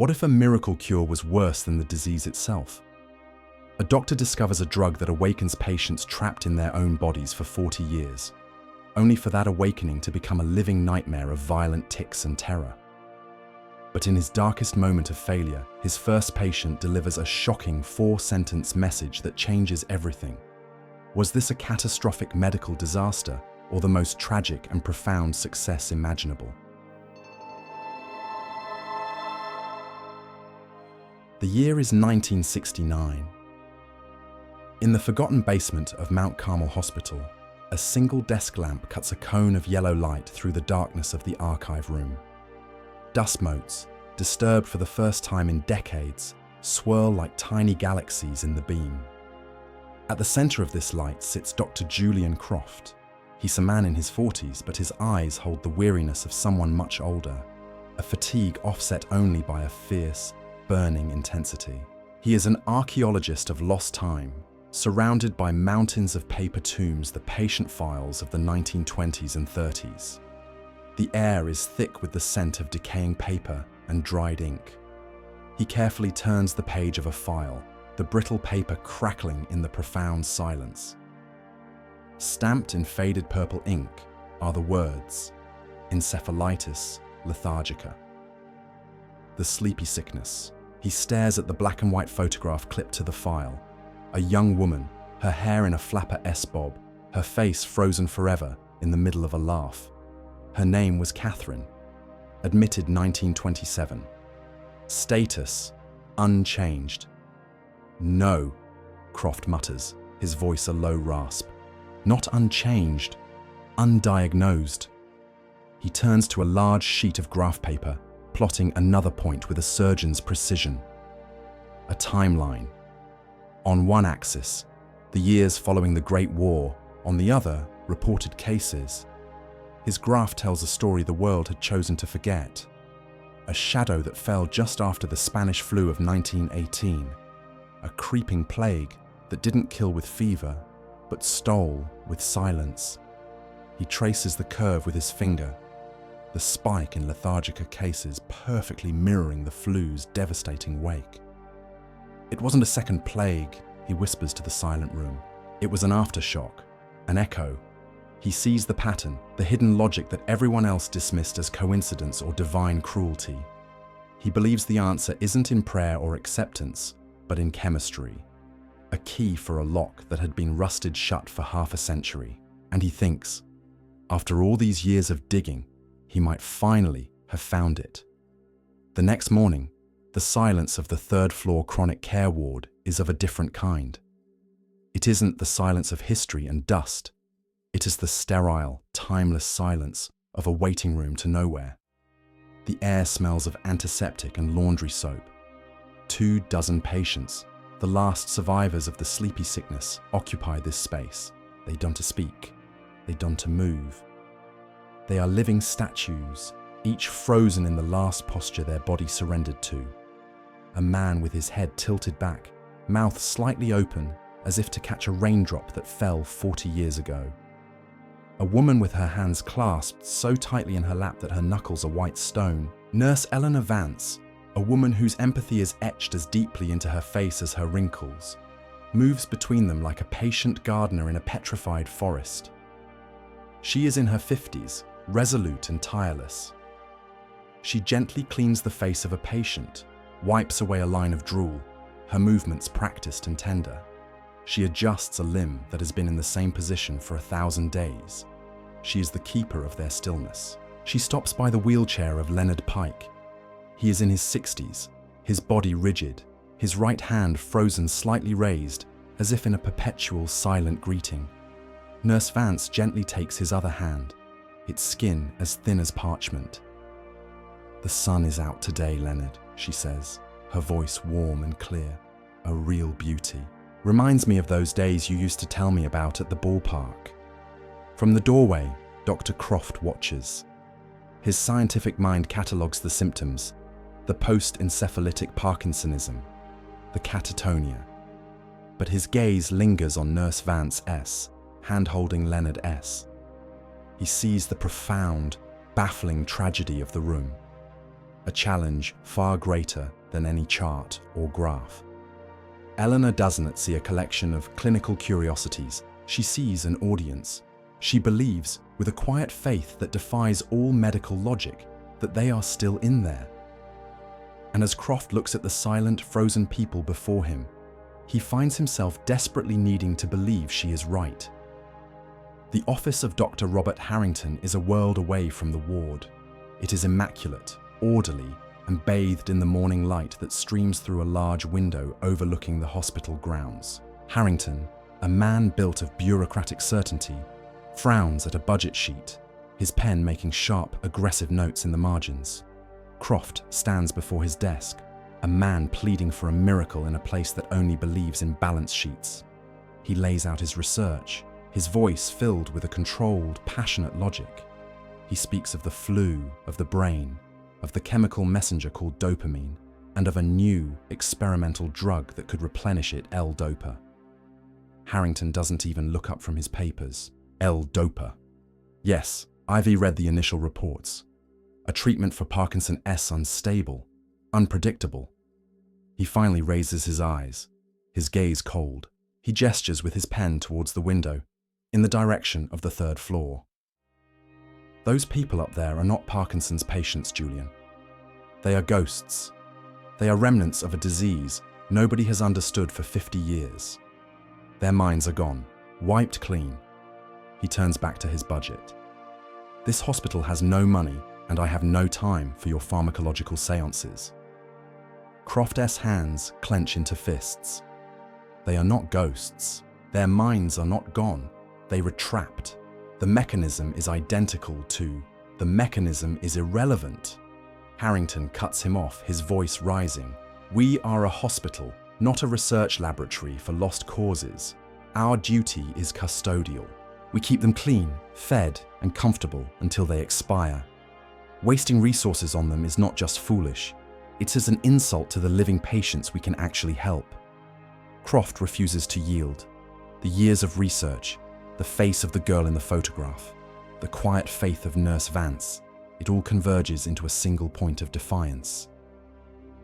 What if a miracle cure was worse than the disease itself? A doctor discovers a drug that awakens patients trapped in their own bodies for 40 years, only for that awakening to become a living nightmare of violent tics and terror. But in his darkest moment of failure, his first patient delivers a shocking 4-sentence message that changes everything. Was this a catastrophic medical disaster, or the most tragic and profound success imaginable? The year is 1969. In the forgotten basement of Mount Carmel Hospital, a single desk lamp cuts a cone of yellow light through the darkness of the archive room. Dust motes, disturbed for the first time in decades, swirl like tiny galaxies in the beam. At the center of this light sits Dr. Julian Croft. He's a man in his 40s, but his eyes hold the weariness of someone much older, a fatigue offset only by a fierce, burning intensity. He is an archaeologist of lost time, surrounded by mountains of paper tombs, the patient files of the 1920s and 30s. The air is thick with the scent of decaying paper and dried ink. He carefully turns the page of a file, the brittle paper crackling in the profound silence. Stamped in faded purple ink are the words, Encephalitis Lethargica. The sleepy sickness. He stares at the black and white photograph clipped to the file. A young woman, her hair in a flapper S-bob, her face frozen forever in the middle of a laugh. Her name was Catherine. Admitted 1927. Status, unchanged. No, Croft mutters, his voice a low rasp. Not unchanged, undiagnosed. He turns to a large sheet of graph paper, plotting another point with a surgeon's precision. A timeline. On one axis, the years following the Great War, on the other, reported cases. His graph tells a story the world had chosen to forget. A shadow that fell just after the Spanish flu of 1918. A creeping plague that didn't kill with fever, but stole with silence. He traces the curve with his finger, the spike in lethargica cases perfectly mirroring the flu's devastating wake. It wasn't a second plague, he whispers to the silent room. It was an aftershock, an echo. He sees the pattern, the hidden logic that everyone else dismissed as coincidence or divine cruelty. He believes the answer isn't in prayer or acceptance, but in chemistry. A key for a lock that had been rusted shut for half a century. And he thinks, after all these years of digging, he might finally have found it. The next morning, the silence of the third-floor chronic care ward is of a different kind. It isn't the silence of history and dust. It is the sterile, timeless silence of a waiting room to nowhere. The air smells of antiseptic and laundry soap. 24 patients, the last survivors of the sleepy sickness, occupy this space. They don't speak. They don't move. They are living statues, each frozen in the last posture their body surrendered to. A man with his head tilted back, mouth slightly open, as if to catch a raindrop that fell 40 years ago. A woman with her hands clasped so tightly in her lap that her knuckles are white stone. Nurse Eleanor Vance, a woman whose empathy is etched as deeply into her face as her wrinkles, moves between them like a patient gardener in a petrified forest. She is in her 50s, resolute and tireless. She gently cleans the face of a patient, wipes away a line of drool, her movements practiced and tender. She adjusts a limb that has been in the same position for 1,000 days. She is the keeper of their stillness. She stops by the wheelchair of Leonard Pike. He is in his 60s, his body rigid, his right hand frozen slightly raised, as if in a perpetual silent greeting. Nurse Vance gently takes his other hand, its skin as thin as parchment. "The sun is out today, Leonard," she says, her voice warm and clear. "A real beauty. Reminds me of those days you used to tell me about at the ballpark." From the doorway, Dr. Croft watches. His scientific mind catalogues the symptoms, the post-encephalitic Parkinsonism, the catatonia. But his gaze lingers on Nurse Vance S., hand-holding Leonard S. He sees the profound, baffling tragedy of the room. a challenge far greater than any chart or graph. Eleanor doesn't see a collection of clinical curiosities. She sees an audience. She believes, with a quiet faith that defies all medical logic, that they are still in there. And as Croft looks at the silent, frozen people before him, he finds himself desperately needing to believe she is right. The office of Dr. Robert Harrington is a world away from the ward. It is immaculate, orderly, and bathed in the morning light that streams through a large window overlooking the hospital grounds. Harrington, a man built of bureaucratic certainty, frowns at a budget sheet, his pen making sharp, aggressive notes in the margins. Croft stands before his desk, a man pleading for a miracle in a place that only believes in balance sheets. He lays out his research, his voice filled with a controlled, passionate logic. He speaks of the flu, of the brain, of the chemical messenger called dopamine, and of a new, experimental drug that could replenish it, L-Dopa. Harrington doesn't even look up from his papers. L-Dopa. Yes, I've read the initial reports. A treatment for Parkinson's unstable, unpredictable. He finally raises his eyes, his gaze cold. He gestures with his pen towards the window, in the direction of the third floor. Those people up there are not Parkinson's patients, Julian. They are ghosts. They are remnants of a disease nobody has understood for 50 years. Their minds are gone, wiped clean. He turns back to his budget. This hospital has no money, and I have no time for your pharmacological seances. Croft's hands clench into fists. They are not ghosts. Their minds are not gone. They were trapped. The mechanism is identical to, the mechanism is irrelevant. Harrington cuts him off, his voice rising. We are a hospital, not a research laboratory for lost causes. Our duty is custodial. We keep them clean, fed, and comfortable until they expire. Wasting resources on them is not just foolish. It is an insult to the living patients we can actually help. Croft refuses to yield. The years of research, the face of the girl in the photograph, the quiet faith of Nurse Vance, it all converges into a single point of defiance.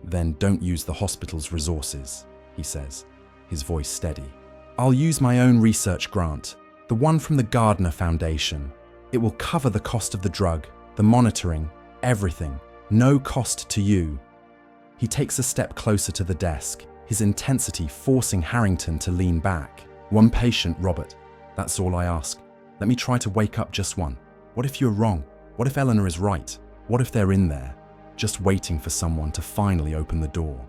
Then don't use the hospital's resources, he says, his voice steady. I'll use my own research grant, the one from the Gardner Foundation. It will cover the cost of the drug, the monitoring, everything. No cost to you. He takes a step closer to the desk, his intensity forcing Harrington to lean back. One patient, Robert. That's all I ask. Let me try to wake up just one. What if you're wrong? What if Eleanor is right? What if they're in there, just waiting for someone to finally open the door?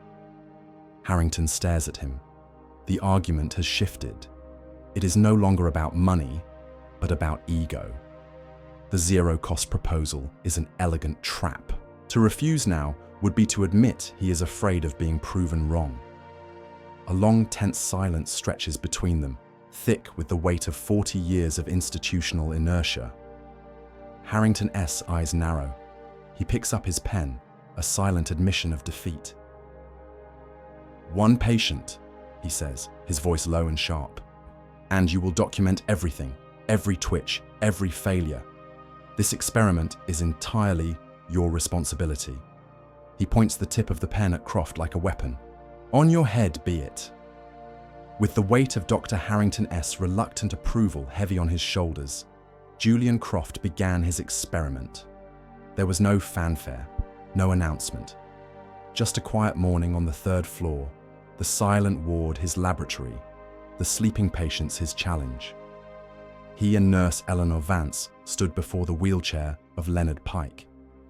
Harrington stares at him. The argument has shifted. It is no longer about money, but about ego. The zero-cost proposal is an elegant trap. To refuse now would be to admit he is afraid of being proven wrong. A long, tense silence stretches between them, thick with the weight of 40 years of institutional inertia. Harrington's eyes narrow. He picks up his pen, a silent admission of defeat. One patient, he says, his voice low and sharp. And you will document everything, every twitch, every failure. This experiment is entirely your responsibility. He points the tip of the pen at Croft like a weapon. On your head be it. With the weight of Dr. Harrington's reluctant approval heavy on his shoulders, Julian Croft began his experiment. There was no fanfare, no announcement. Just a quiet morning on the third floor, the silent ward his laboratory, the sleeping patients his challenge. He and Nurse Eleanor Vance stood before the wheelchair of Leonard Pike,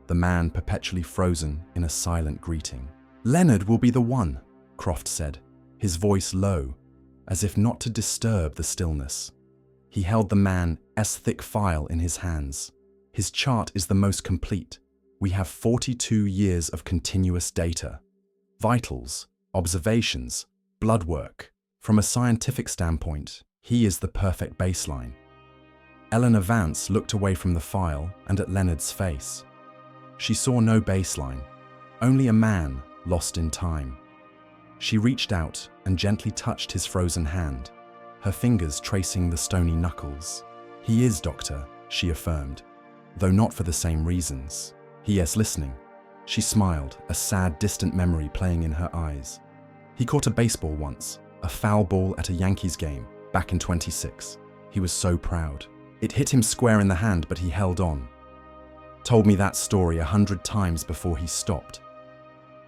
the man perpetually frozen in a silent greeting. Leonard will be the one, Croft said, his voice low, as if not to disturb the stillness. He held the man's thick file in his hands. His chart is the most complete. We have 42 years of continuous data. Vitals, observations, blood work. From a scientific standpoint, he is the perfect baseline. Eleanor Vance looked away from the file and at Leonard's face. She saw no baseline, only a man lost in time. She reached out and gently touched his frozen hand, her fingers tracing the stony knuckles. He is, Doctor, she affirmed, though not for the same reasons. He is listening. She smiled, a sad, distant memory playing in her eyes. He caught a baseball once, a foul ball at a Yankees game, back in 26. He was so proud. It hit him square in the hand, but he held on. Told me that story 100 times before he stopped.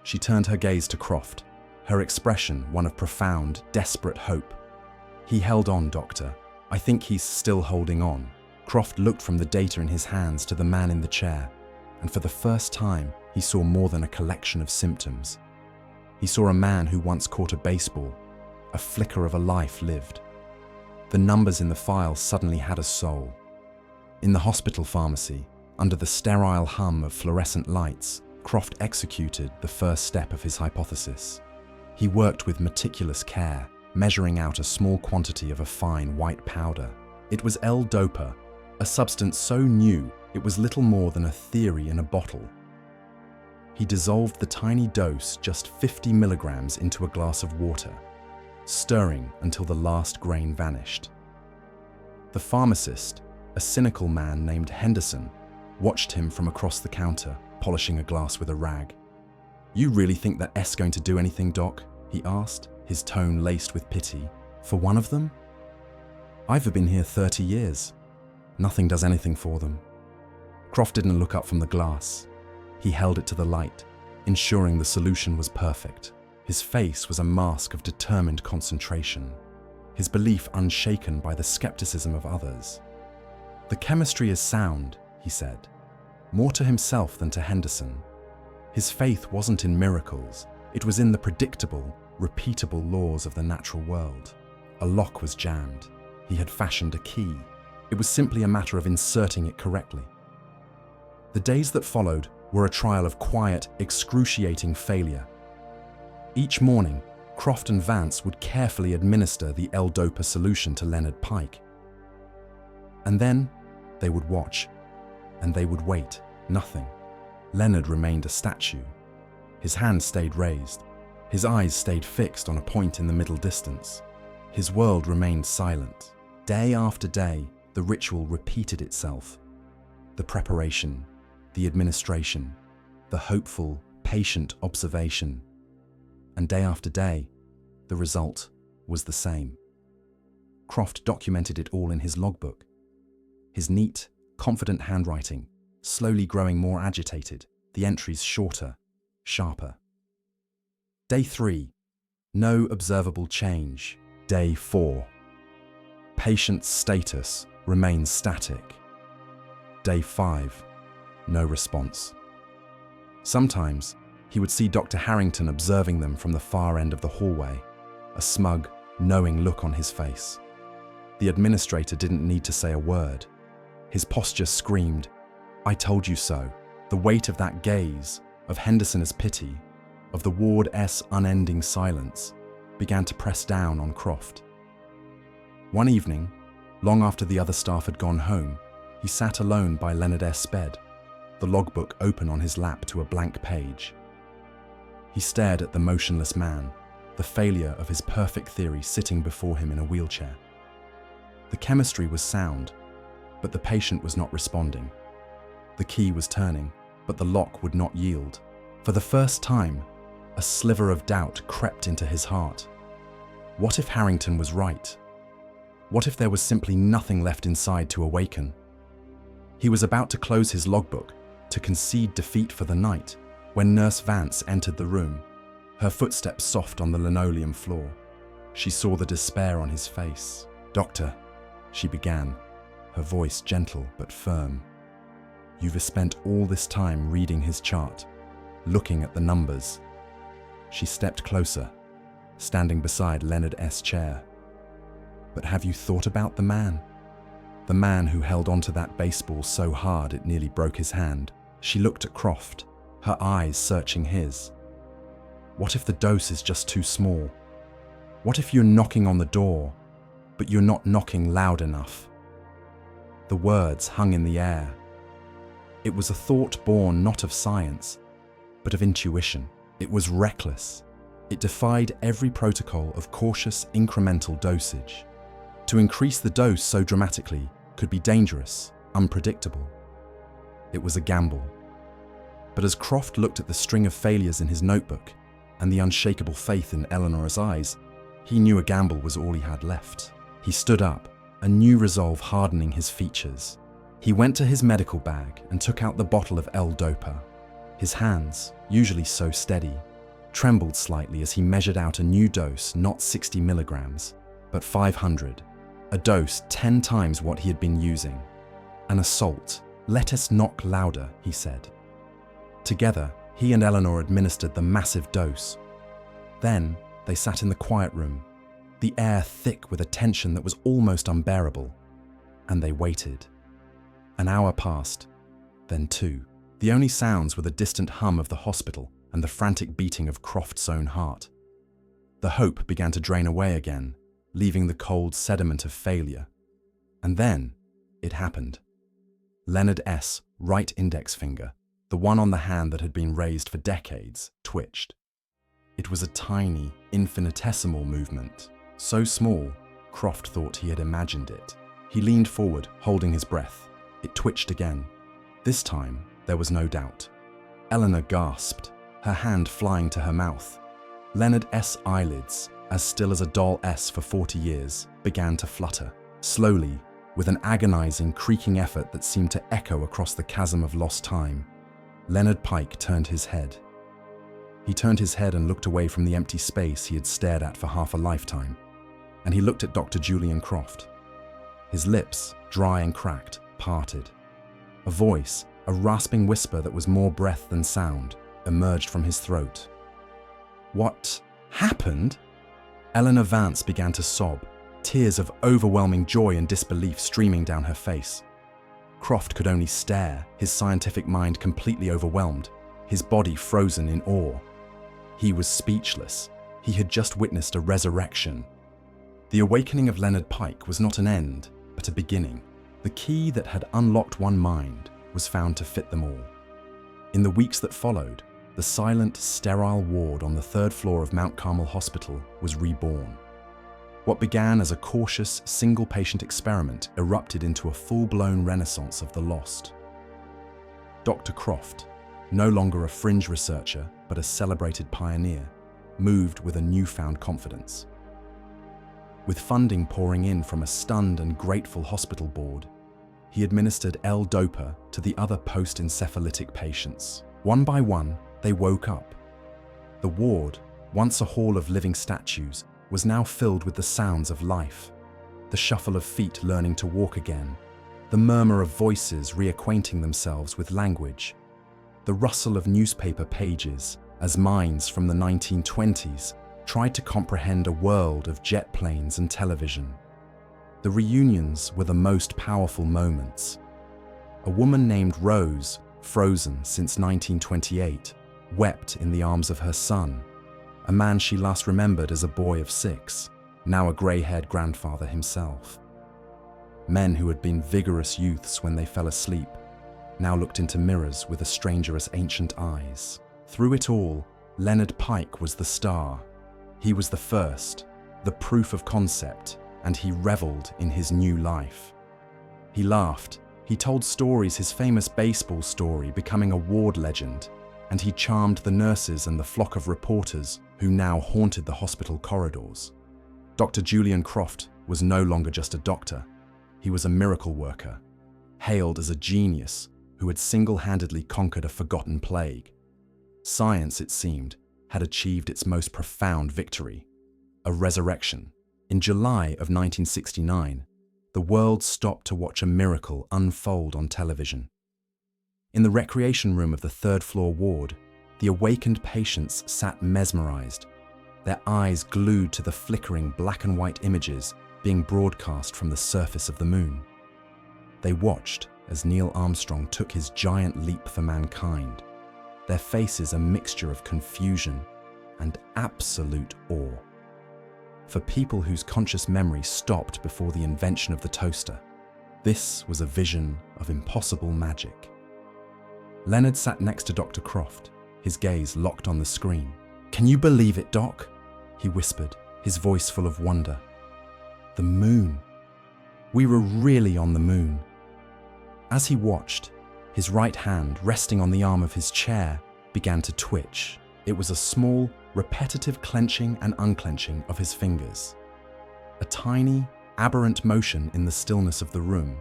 She turned her gaze to Croft, her expression one of profound, desperate hope. He held on, Doctor. I think he's still holding on. Croft looked from the data in his hands to the man in the chair, and for the first time, he saw more than a collection of symptoms. He saw a man who once caught a baseball, a flicker of a life lived. The numbers in the file suddenly had a soul. In the hospital pharmacy, under the sterile hum of fluorescent lights, Croft executed the first step of his hypothesis. He worked with meticulous care, measuring out a small quantity of a fine white powder. It was L-Dopa, a substance so new it was little more than a theory in a bottle. He dissolved the tiny dose, just 50 milligrams, into a glass of water, stirring until the last grain vanished. The pharmacist, a cynical man named Henderson, watched him from across the counter, polishing a glass with a rag. "You really think that S going to do anything, Doc?" he asked, his tone laced with pity. "For one of them? I've been here 30 years. Nothing does anything for them." Croft didn't look up from the glass. He held it to the light, ensuring the solution was perfect. His face was a mask of determined concentration, his belief unshaken by the skepticism of others. "The chemistry is sound," he said, more to himself than to Henderson. His faith wasn't in miracles, it was in the predictable, repeatable laws of the natural world. A lock was jammed. He had fashioned a key. It was simply a matter of inserting it correctly. The days that followed were a trial of quiet, excruciating failure. Each morning, Croft and Vance would carefully administer the L-Dopa solution to Leonard Pike. And then they would watch, and they would wait. Nothing. Leonard remained a statue. His hand stayed raised. His eyes stayed fixed on a point in the middle distance. His world remained silent. Day after day, the ritual repeated itself. The preparation, the administration, the hopeful, patient observation. And day after day, the result was the same. Croft documented it all in his logbook. His neat, confident handwriting, slowly growing more agitated, the entries shorter, sharper. Day 3, no observable change. Day 4, patient's status remains static. Day 5, no response. Sometimes, he would see Dr. Harrington observing them from the far end of the hallway, a smug, knowing look on his face. The administrator didn't need to say a word. His posture screamed, "I told you so." The weight of that gaze, of Henderson's pity, of the Ward S' unending silence, began to press down on Croft. One evening, long after the other staff had gone home, he sat alone by Leonard S' bed, the logbook open on his lap to a blank page. He stared at the motionless man, the failure of his perfect theory sitting before him in a wheelchair. The chemistry was sound, but the patient was not responding. The key was turning, but the lock would not yield. For the first time, a sliver of doubt crept into his heart. What if Harrington was right? What if there was simply nothing left inside to awaken? He was about to close his logbook, to concede defeat for the night, when Nurse Vance entered the room, her footsteps soft on the linoleum floor. She saw the despair on his face. "Doctor," she began, her voice gentle but firm. "You've spent all this time reading his chart, looking at the numbers." She stepped closer, standing beside Leonard S' chair. "But have you thought about the man? The man who held onto that baseball so hard it nearly broke his hand?" She looked at Croft, her eyes searching his. "What if the dose is just too small? What if you're knocking on the door, but you're not knocking loud enough?" The words hung in the air. It was a thought born not of science, but of intuition. It was reckless. It defied every protocol of cautious, incremental dosage. To increase the dose so dramatically could be dangerous, unpredictable. It was a gamble. But as Croft looked at the string of failures in his notebook and the unshakable faith in Eleanor's eyes, he knew a gamble was all he had left. He stood up, a new resolve hardening his features. He went to his medical bag and took out the bottle of L-Dopa. His hands, usually so steady, trembled slightly as he measured out a new dose, not 60 milligrams, but 500, a dose 10 times what he had been using. An assault. Let us knock louder, he said. Together, he and Eleanor administered the massive dose. Then, they sat in the quiet room, the air thick with a tension that was almost unbearable, and they waited. An hour passed, then 2. The only sounds were the distant hum of the hospital and the frantic beating of Croft's own heart. The hope began to drain away again, leaving the cold sediment of failure. And then, it happened. Leonard's right index finger, the one on the hand that had been raised for decades, twitched. It was a tiny, infinitesimal movement, so small, Croft thought he had imagined it. He leaned forward, holding his breath. It twitched again. This time, there was no doubt. Eleanor gasped, her hand flying to her mouth. Leonard's eyelids, as still as a doll S for 40 years, began to flutter, slowly, with an agonizing, creaking effort that seemed to echo across the chasm of lost time. Leonard Pike turned his head. He turned his head and looked away from the empty space he had stared at for half a lifetime, and he looked at Dr. Julian Croft. His lips, dry and cracked, parted. A voice, a rasping whisper that was more breath than sound, emerged from his throat. What happened? Eleanor Vance began to sob, tears of overwhelming joy and disbelief streaming down her face. Croft could only stare, his scientific mind completely overwhelmed, his body frozen in awe. He was speechless. He had just witnessed a resurrection. The awakening of Leonard Pike was not an end, but a beginning. The key that had unlocked one mind was found to fit them all. In the weeks that followed, the silent, sterile ward on the 3rd floor of Mount Carmel Hospital was reborn. What began as a cautious, single-patient experiment erupted into a full-blown renaissance of the lost. Dr. Croft, no longer a fringe researcher but a celebrated pioneer, moved with a newfound confidence. With funding pouring in from a stunned and grateful hospital board, he administered L-Dopa to the other post-encephalitic patients. One by one, they woke up. The ward, once a hall of living statues, was now filled with the sounds of life. The shuffle of feet learning to walk again, the murmur of voices reacquainting themselves with language, the rustle of newspaper pages as minds from the 1920s tried to comprehend a world of jet planes and television. The reunions were the most powerful moments. A woman named Rose, frozen since 1928, wept in the arms of her son, a man she last remembered as a boy of 6, now a grey-haired grandfather himself. Men who had been vigorous youths when they fell asleep now looked into mirrors with a stranger as ancient eyes. Through it all, Leonard Pike was the star. He was the first, the proof of concept, and he reveled in his new life. He laughed, he told stories, his famous baseball story becoming a ward legend, and he charmed the nurses and the flock of reporters who now haunted the hospital corridors. Dr. Julian Croft was no longer just a doctor. He was a miracle worker, hailed as a genius who had single-handedly conquered a forgotten plague. Science, it seemed, had achieved its most profound victory, a resurrection. In July of 1969, the world stopped to watch a miracle unfold on television. In the recreation room of the 3rd floor ward, the awakened patients sat mesmerized, their eyes glued to the flickering black and white images being broadcast from the surface of the moon. They watched as Neil Armstrong took his giant leap for mankind, their faces a mixture of confusion and absolute awe. For people whose conscious memory stopped before the invention of the toaster, this was a vision of impossible magic. Leonard sat next to Dr. Croft, his gaze locked on the screen. "Can you believe it, Doc?" he whispered, his voice full of wonder. "The moon. We were really on the moon." As he watched, His right hand, resting on the arm of his chair, began to twitch. It was a small, repetitive clenching and unclenching of his fingers. A tiny, aberrant motion in the stillness of the room.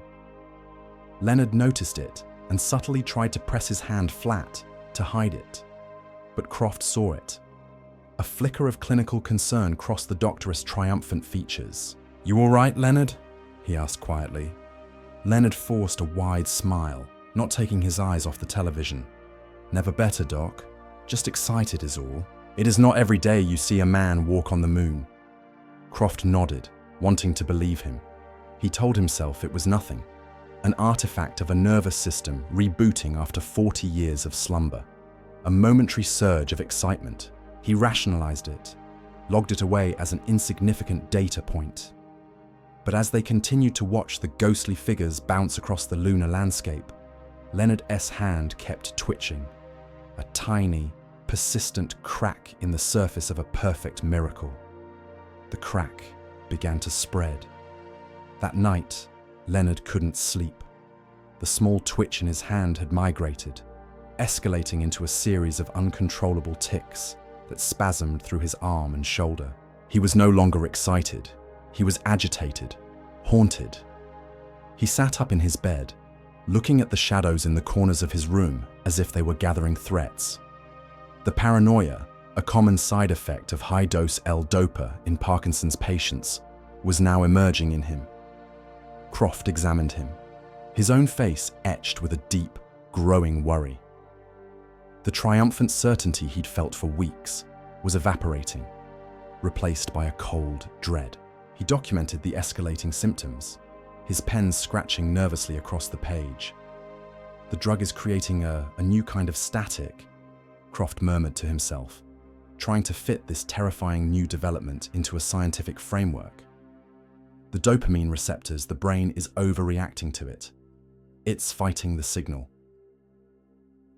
Leonard noticed it and subtly tried to press his hand flat to hide it. But Croft saw it. A flicker of clinical concern crossed the doctor's triumphant features. "You all right, Leonard?" he asked quietly. Leonard forced a wide smile, not taking his eyes off the television. "Never better, Doc. Just excited is all. It is not every day you see a man walk on the moon." Croft nodded, wanting to believe him. He told himself it was nothing, an artifact of a nervous system rebooting after 40 years of slumber. A momentary surge of excitement. He rationalized it, logged it away as an insignificant data point. But as they continued to watch the ghostly figures bounce across the lunar landscape, Leonard's hand kept twitching, a tiny, persistent crack in the surface of a perfect miracle. The crack began to spread. That night, Leonard couldn't sleep. The small twitch in his hand had migrated, escalating into a series of uncontrollable tics that spasmed through his arm and shoulder. He was no longer excited. He was agitated, haunted. He sat up in his bed, looking at the shadows in the corners of his room as if they were gathering threats. The paranoia, a common side effect of high-dose L-Dopa in Parkinson's patients, was now emerging in him. Croft examined him, his own face etched with a deep, growing worry. The triumphant certainty he'd felt for weeks was evaporating, replaced by a cold dread. He documented the escalating symptoms, his pen scratching nervously across the page. "The drug is creating a new kind of static," Croft murmured to himself, trying to fit this terrifying new development into a scientific framework. The dopamine receptors, the brain is overreacting to it. It's fighting the signal.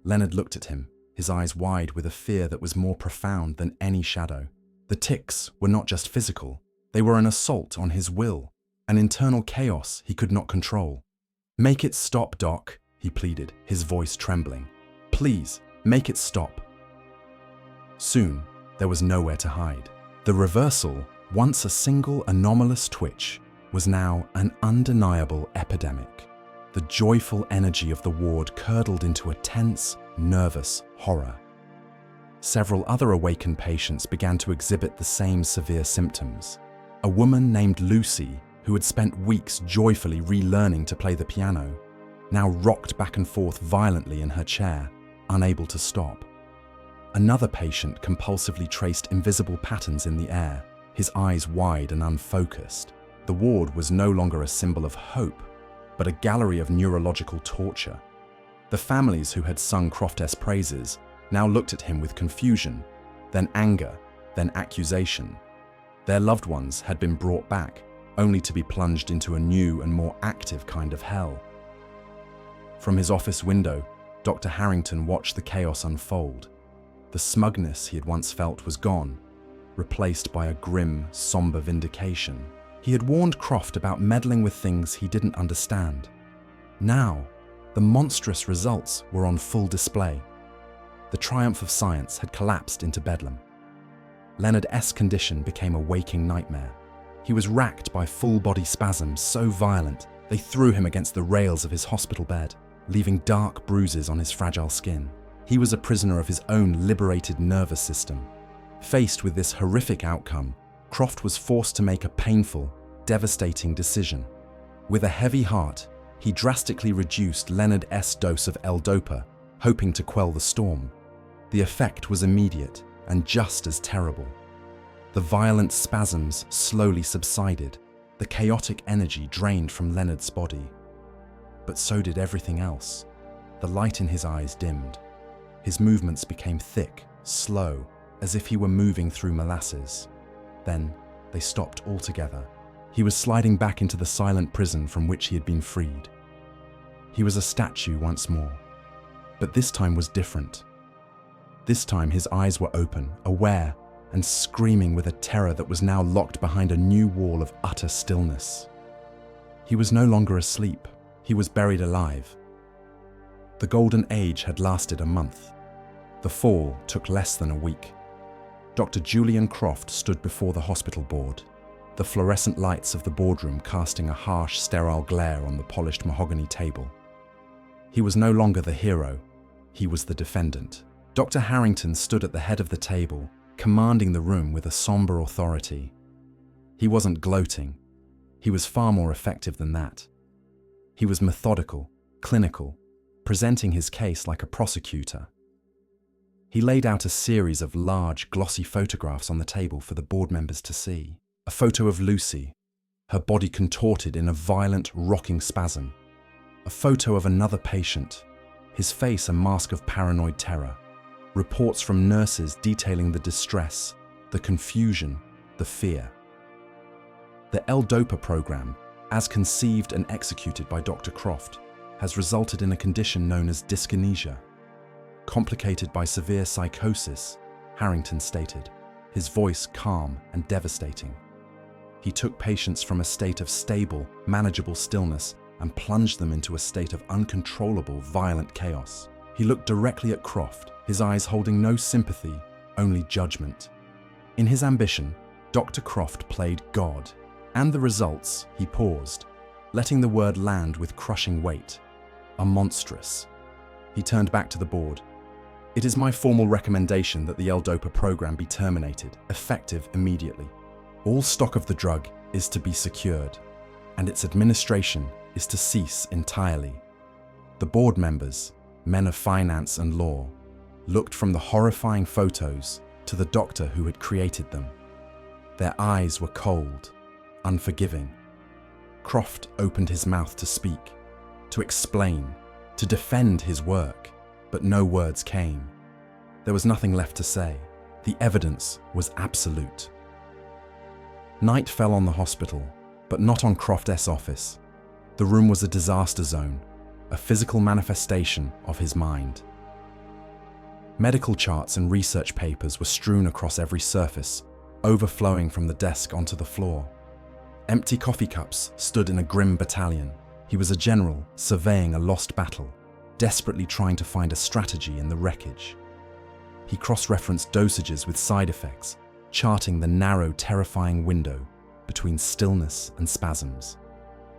Leonard looked at him, his eyes wide with a fear that was more profound than any shadow. The tics were not just physical, they were an assault on his will, an internal chaos he could not control. "Make it stop, Doc," he pleaded, his voice trembling. "Please, make it stop." Soon, there was nowhere to hide. The reversal, once a single anomalous twitch, was now an undeniable epidemic. The joyful energy of the ward curdled into a tense, nervous horror. Several other awakened patients began to exhibit the same severe symptoms. A woman named Lucy, who had spent weeks joyfully relearning to play the piano, now rocked back and forth violently in her chair, unable to stop. Another patient compulsively traced invisible patterns in the air, his eyes wide and unfocused. The ward was no longer a symbol of hope, but a gallery of neurological torture. The families who had sung Croft's praises now looked at him with confusion, then anger, then accusation. Their loved ones had been brought back, only to be plunged into a new and more active kind of hell. From his office window, Dr. Harrington watched the chaos unfold. The smugness he had once felt was gone, replaced by a grim, somber vindication. He had warned Croft about meddling with things he didn't understand. Now, the monstrous results were on full display. The triumph of science had collapsed into bedlam. Leonard's condition became a waking nightmare. He was racked by full-body spasms so violent they threw him against the rails of his hospital bed, leaving dark bruises on his fragile skin. He was a prisoner of his own liberated nervous system. Faced with this horrific outcome, Croft was forced to make a painful, devastating decision. With a heavy heart, he drastically reduced Leonard's dose of L-Dopa, hoping to quell the storm. The effect was immediate and just as terrible. The violent spasms slowly subsided, the chaotic energy drained from Leonard's body. But so did everything else. The light in his eyes dimmed. His movements became thick, slow, as if he were moving through molasses. Then they stopped altogether. He was sliding back into the silent prison from which he had been freed. He was a statue once more, but this time was different. This time his eyes were open, aware, and screaming with a terror that was now locked behind a new wall of utter stillness. He was no longer asleep. He was buried alive. The golden age had lasted a month. The fall took less than a week. Dr. Julian Croft stood before the hospital board, the fluorescent lights of the boardroom casting a harsh, sterile glare on the polished mahogany table. He was no longer the hero, he was the defendant. Dr. Harrington stood at the head of the table, commanding the room with a somber authority. He wasn't gloating. He was far more effective than that. He was methodical, clinical, presenting his case like a prosecutor. He laid out a series of large, glossy photographs on the table for the board members to see. A photo of Lucy, her body contorted in a violent, rocking spasm. A photo of another patient, his face a mask of paranoid terror. Reports from nurses detailing the distress, the confusion, the fear. The L-Dopa program, as conceived and executed by Dr. Croft, has resulted in a condition known as dyskinesia. Complicated by severe psychosis, Harrington stated, his voice calm and devastating. He took patients from a state of stable, manageable stillness and plunged them into a state of uncontrollable, violent chaos. He looked directly at Croft, his eyes holding no sympathy, only judgment. In his ambition, Dr. Croft played God, and the results, he paused, letting the word land with crushing weight. A monstrous. He turned back to the board. It is my formal recommendation that the L-Dopa program be terminated, effective immediately. All stock of the drug is to be secured, and its administration is to cease entirely. The board members, men of finance and law, looked from the horrifying photos to the doctor who had created them. Their eyes were cold, unforgiving. Croft opened his mouth to speak, to explain, to defend his work, but no words came. There was nothing left to say. The evidence was absolute. Night fell on the hospital, but not on Croft's office. The room was a disaster zone, a physical manifestation of his mind. Medical charts and research papers were strewn across every surface, overflowing from the desk onto the floor. Empty coffee cups stood in a grim battalion. He was a general surveying a lost battle, desperately trying to find a strategy in the wreckage. He cross-referenced dosages with side effects, charting the narrow, terrifying window between stillness and spasms.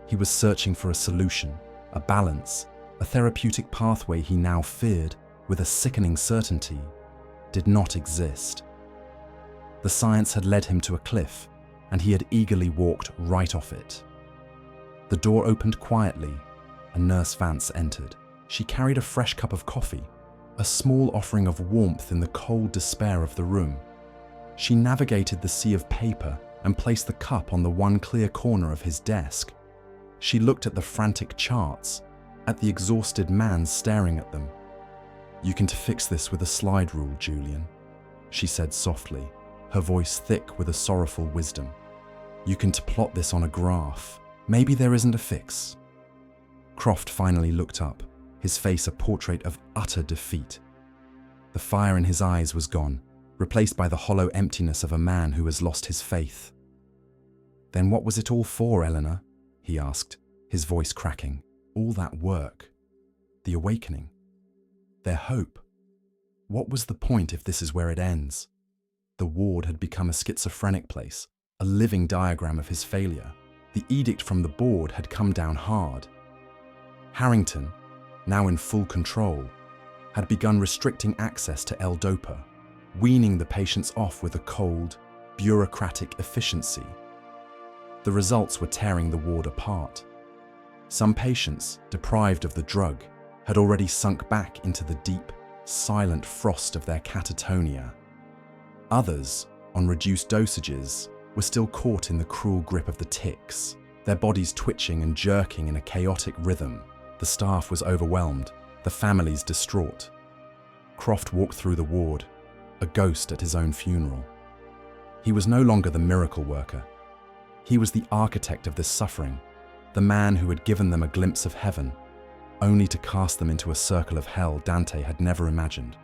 He was searching for a solution, a balance, a therapeutic pathway he now feared, with a sickening certainty, did not exist. The science had led him to a cliff, and he had eagerly walked right off it. The door opened quietly, and Nurse Vance entered. She carried a fresh cup of coffee, a small offering of warmth in the cold despair of the room. She navigated the sea of paper and placed the cup on the one clear corner of his desk. She looked at the frantic charts, at the exhausted man staring at them. "You can fix this with a slide rule, Julian," she said softly, her voice thick with a sorrowful wisdom. "You can plot this on a graph. Maybe there isn't a fix." Croft finally looked up, his face a portrait of utter defeat. The fire in his eyes was gone, replaced by the hollow emptiness of a man who has lost his faith. "Then what was it all for, Eleanor?" he asked, his voice cracking. "All that work, the awakening, their hope. What was the point if this is where it ends?" The ward had become a schizophrenic place, a living diagram of his failure. The edict from the board had come down hard. Harrington, now in full control, had begun restricting access to L-Dopa, weaning the patients off with a cold, bureaucratic efficiency. The results were tearing the ward apart. Some patients, deprived of the drug, had already sunk back into the deep, silent frost of their catatonia. Others, on reduced dosages, were still caught in the cruel grip of the tics, their bodies twitching and jerking in a chaotic rhythm. The staff was overwhelmed, the families distraught. Croft walked through the ward, a ghost at his own funeral. He was no longer the miracle worker. He was the architect of this suffering, the man who had given them a glimpse of heaven, only to cast them into a circle of hell Dante had never imagined.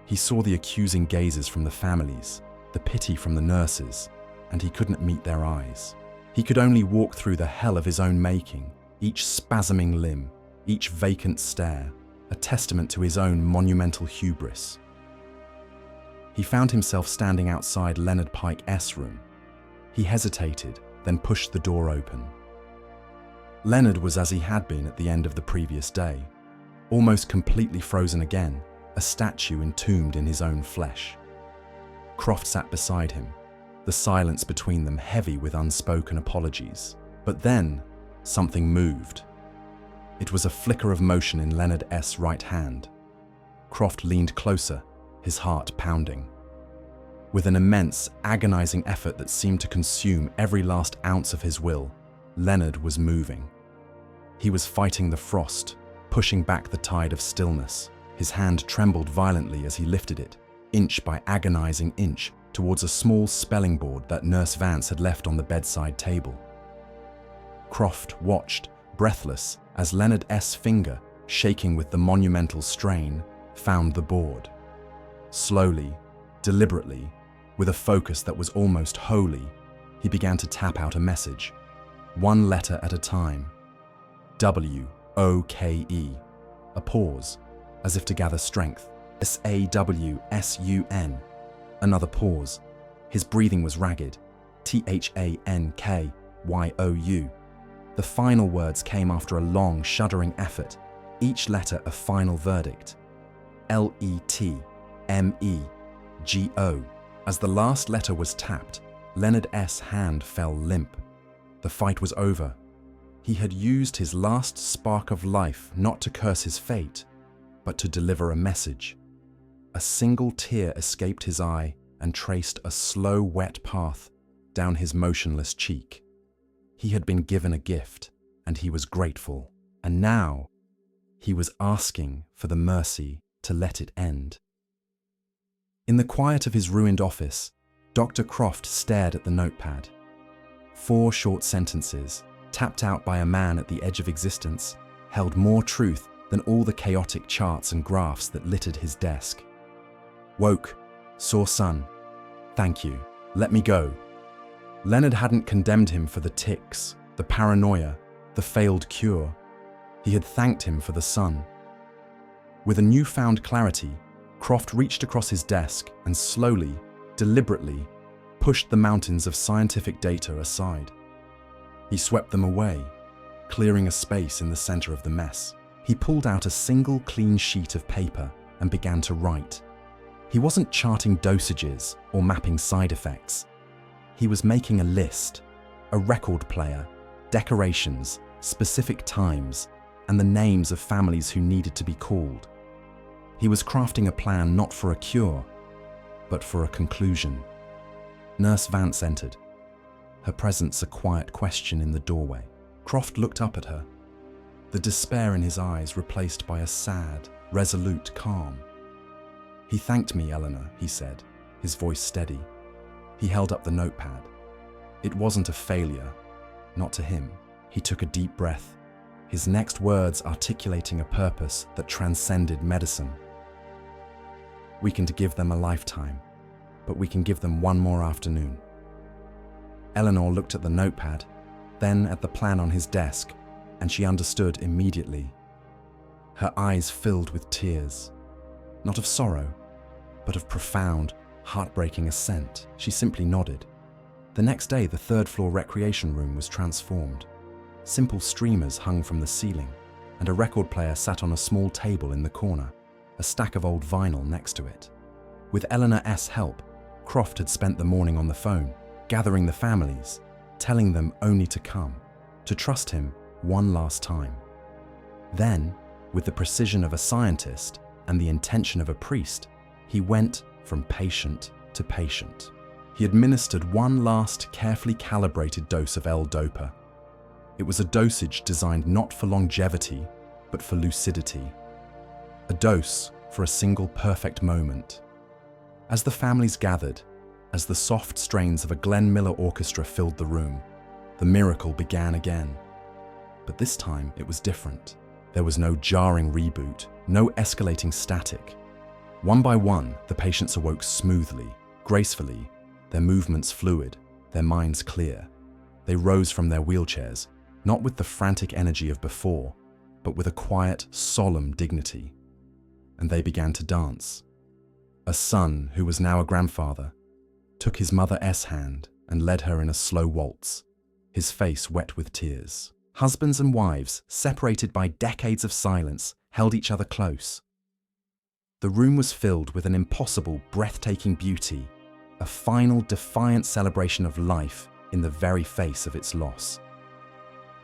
He saw the accusing gazes from the families, the pity from the nurses, and he couldn't meet their eyes. He could only walk through the hell of his own making, each spasming limb, each vacant stare, a testament to his own monumental hubris. He found himself standing outside Leonard Pike's room. He hesitated, then pushed the door open. Leonard was as he had been at the end of the previous day, almost completely frozen again, a statue entombed in his own flesh. Croft sat beside him, the silence between them heavy with unspoken apologies. But then, something moved. It was a flicker of motion in Leonard's right hand. Croft leaned closer, his heart pounding. With an immense, agonizing effort that seemed to consume every last ounce of his will, Leonard was moving. He was fighting the frost, pushing back the tide of stillness. His hand trembled violently as he lifted it, inch by agonizing inch, towards a small spelling board that Nurse Vance had left on the bedside table. Croft watched, breathless, as Leonard's finger, shaking with the monumental strain, found the board. Slowly, deliberately, with a focus that was almost holy, he began to tap out a message, one letter at a time. W-O-K-E. A pause, as if to gather strength. S-A-W-S-U-N. Another pause. His breathing was ragged. T-H-A-N-K-Y-O-U. The final words came after a long, shuddering effort, each letter a final verdict. L-E-T-M-E-G-O. As the last letter was tapped, Leonard's hand fell limp. The fight was over. He had used his last spark of life not to curse his fate, but to deliver a message. A single tear escaped his eye and traced a slow, wet path down his motionless cheek. He had been given a gift, and he was grateful. And now, he was asking for the mercy to let it end. In the quiet of his ruined office, Dr. Croft stared at the notepad. 4 short sentences, tapped out by a man at the edge of existence, held more truth than all the chaotic charts and graphs that littered his desk. Woke, saw sun. Thank you. Let me go. Leonard hadn't condemned him for the tics, the paranoia, the failed cure. He had thanked him for the sun. With a newfound clarity, Croft reached across his desk and slowly, deliberately, pushed the mountains of scientific data aside. He swept them away, clearing a space in the center of the mess. He pulled out a single clean sheet of paper and began to write. He wasn't charting dosages or mapping side effects. He was making a list, a record player, decorations, specific times, and the names of families who needed to be called. He was crafting a plan not for a cure, but for a conclusion. Nurse Vance entered, her presence a quiet question in the doorway. Croft looked up at her, the despair in his eyes replaced by a sad, resolute calm. "He thanked me, Eleanor," he said, his voice steady. He held up the notepad. It wasn't a failure, not to him. He took a deep breath, his next words articulating a purpose that transcended medicine. "We can give them a lifetime, but we can give them one more afternoon." Eleanor looked at the notepad, then at the plan on his desk, and she understood immediately. Her eyes filled with tears, not of sorrow, but of profound, heartbreaking assent. She simply nodded. The next day, the third-floor recreation room was transformed. Simple streamers hung from the ceiling, and a record player sat on a small table in the corner, a stack of old vinyl next to it. With Eleanor's help, Croft had spent the morning on the phone, gathering the families, telling them only to come, to trust him one last time. Then, with the precision of a scientist and the intention of a priest, he went from patient to patient. He administered one last carefully calibrated dose of L-Dopa. It was a dosage designed not for longevity, but for lucidity. A dose for a single perfect moment. As the families gathered, as the soft strains of a Glenn Miller orchestra filled the room, the miracle began again. But this time it was different. There was no jarring reboot, no escalating static. One by one, the patients awoke smoothly, gracefully, their movements fluid, their minds clear. They rose from their wheelchairs, not with the frantic energy of before, but with a quiet, solemn dignity. and they began to dance. A son, who was now a grandfather, took his mother's hand and led her in a slow waltz, his face wet with tears. Husbands and wives, separated by decades of silence, held each other close. The room was filled with an impossible, breathtaking beauty, a final, defiant celebration of life in the very face of its loss.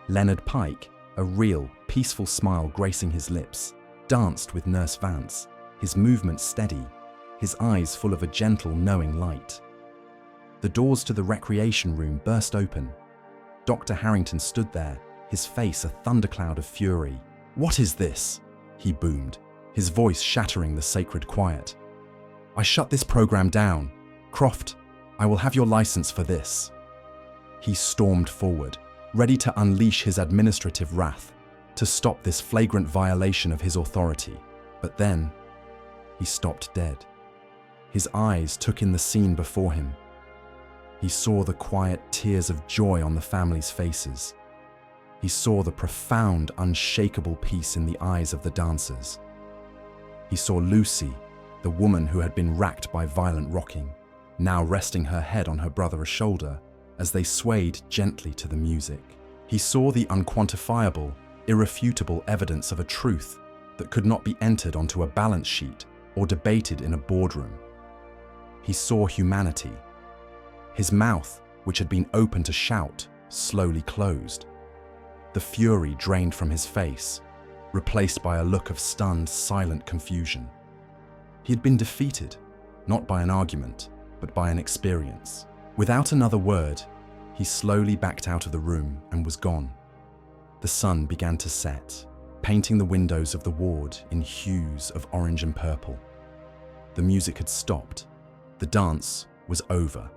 Leonard Pike, a real, peaceful smile gracing his lips, danced with Nurse Vance, his movements steady, his eyes full of a gentle, knowing light. The doors to the recreation room burst open. Dr. Harrington stood there, his face a thundercloud of fury. "What is this?" he boomed, his voice shattering the sacred quiet. "I shut this program down. Croft, I will have your license for this." He stormed forward, ready to unleash his administrative wrath, to stop this flagrant violation of his authority. But then, he stopped dead. His eyes took in the scene before him. He saw the quiet tears of joy on the family's faces. He saw the profound, unshakable peace in the eyes of the dancers. He saw Lucy, the woman who had been racked by violent rocking, now resting her head on her brother's shoulder as they swayed gently to the music. He saw the unquantifiable, irrefutable evidence of a truth that could not be entered onto a balance sheet or debated in a boardroom. He saw humanity. His mouth, which had been open to shout, slowly closed. The fury drained from his face, replaced by a look of stunned, silent confusion. He had been defeated, not by an argument, but by an experience. Without another word, he slowly backed out of the room and was gone. The sun began to set, painting the windows of the ward in hues of orange and purple. The music had stopped. The dance was over.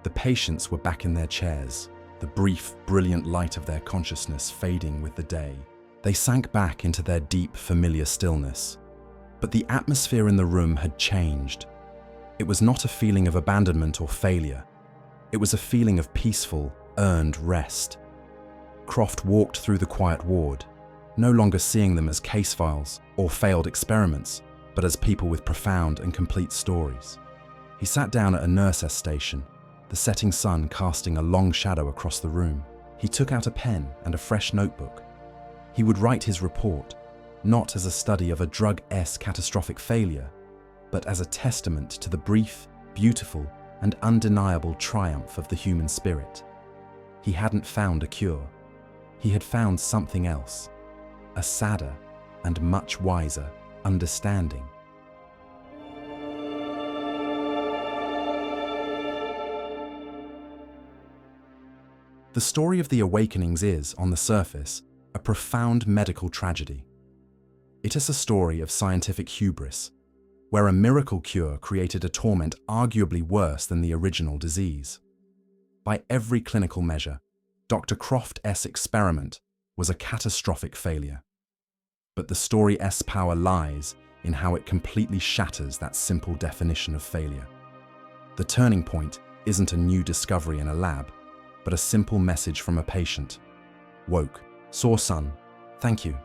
The patients were back in their chairs, the brief, brilliant light of their consciousness fading with the day. They sank back into their deep, familiar stillness. But the atmosphere in the room had changed. It was not a feeling of abandonment or failure. It was a feeling of peaceful, earned rest. Croft walked through the quiet ward, no longer seeing them as case files or failed experiments, but as people with profound and complete stories. He sat down at a nurse's station, the setting sun casting a long shadow across the room. He took out a pen and a fresh notebook. He would write his report, not as a study of a drug-esque catastrophic failure, but as a testament to the brief, beautiful, and undeniable triumph of the human spirit. He hadn't found a cure. He had found something else, a sadder and much wiser understanding. The story of the Awakenings is, on the surface, a profound medical tragedy. It is a story of scientific hubris, where a miracle cure created a torment arguably worse than the original disease. By every clinical measure, Dr. Croft's experiment was a catastrophic failure. But the story's power lies in how it completely shatters that simple definition of failure. The turning point isn't a new discovery in a lab, but a simple message from a patient. Woke. Saw son. Thank you.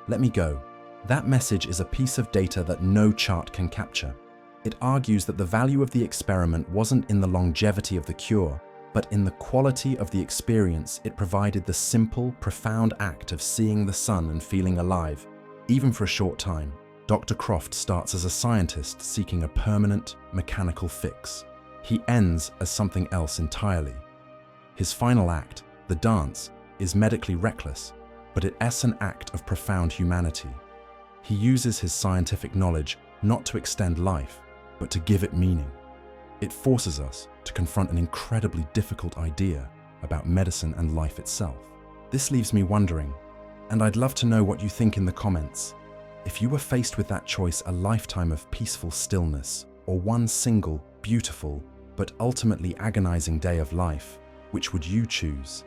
Let me go. That message is a piece of data that no chart can capture. It argues that the value of the experiment wasn't in the longevity of the cure, but in the quality of the experience it provided. The simple, profound act of seeing the sun and feeling alive, even for a short time. Dr. Croft starts as a scientist seeking a permanent, mechanical fix. He ends as something else entirely. His final act, the dance, is medically reckless, but it's an act of profound humanity. He uses his scientific knowledge not to extend life, but to give it meaning. It forces us to confront an incredibly difficult idea about medicine and life itself. This leaves me wondering, and I'd love to know what you think in the comments. If you were faced with that choice, a lifetime of peaceful stillness, or one single, beautiful, but ultimately agonizing day of life, which would you choose?